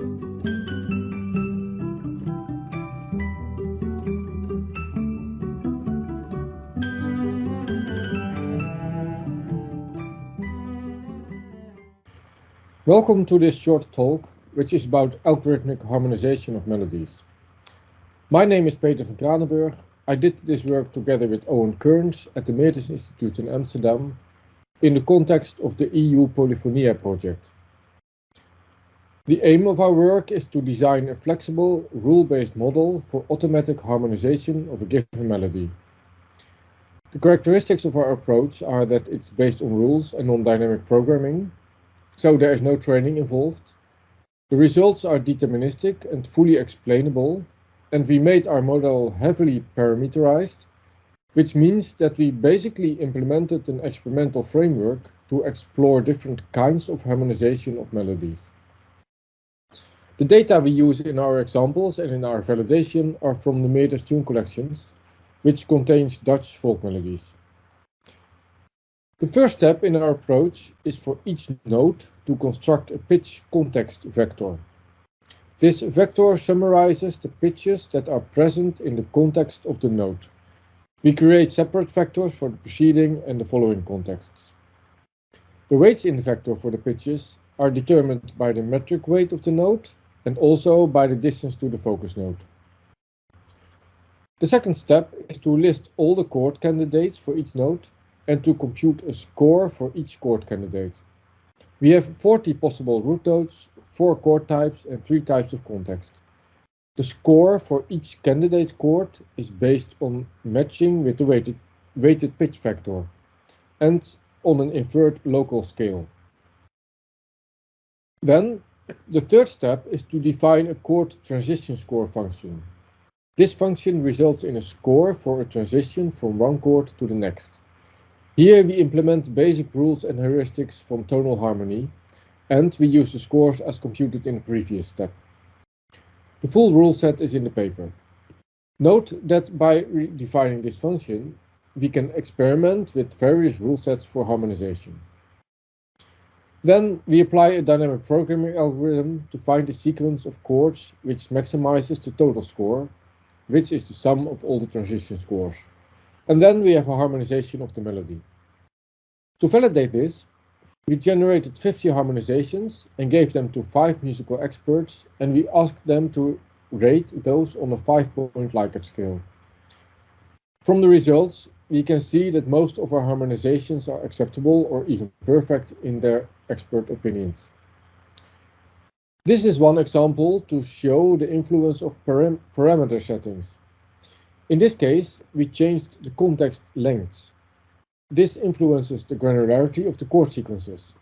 Welcome to this short talk, which is about algorithmic harmonization of melodies. My name is Peter van Kranenburg. I did this work together with Owen Kearns at the Metis Institute in Amsterdam in the context of the EU Polifonia project. The aim of our work is to design a flexible, rule-based model for automatic harmonization of a given melody. The characteristics of our approach are that it's based on rules and on dynamic programming, so there is no training involved. The results are deterministic and fully explainable, and we made our model heavily parameterized, which means that we basically implemented an experimental framework to explore different kinds of harmonization of melodies. The data we use in our examples and in our validation are from the Metis tune collections, which contains Dutch folk melodies. The first step in our approach is for each note to construct a pitch context vector. This vector summarizes the pitches that are present in the context of the note. We create separate vectors for the preceding and the following contexts. The weights in the vector for the pitches are determined by the metric weight of the note and also by the distance to the focus note. The second step is to list all the chord candidates for each note and to compute a score for each chord candidate. We have 40 possible root notes, 4 chord types and 3 types of context. The score for each candidate chord is based on matching with the weighted pitch vector and on an inferred local scale. Then, the third step is to define a chord transition score function. This function results in a score for a transition from one chord to the next. Here we implement basic rules and heuristics from tonal harmony, and we use the scores as computed in the previous step. The full rule set is in the paper. Note that by redefining this function, we can experiment with various rule sets for harmonization. Then we apply a dynamic programming algorithm to find a sequence of chords which maximizes the total score, which is the sum of all the transition scores. And then we have a harmonization of the melody. To validate this, we generated 50 harmonizations and gave them to 5 musical experts, and we asked them to rate those on a 5-point Likert scale. From the results, we can see that most of our harmonizations are acceptable or even perfect in their expert opinions. This is one example to show the influence of parameter settings. In this case, we changed the context lengths. This influences the granularity of the chord sequences,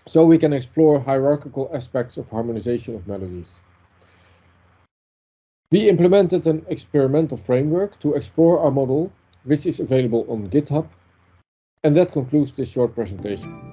so we can explore hierarchical aspects of harmonization of melodies. We implemented an experimental framework to explore our model, which is available on GitHub, and that concludes this short presentation.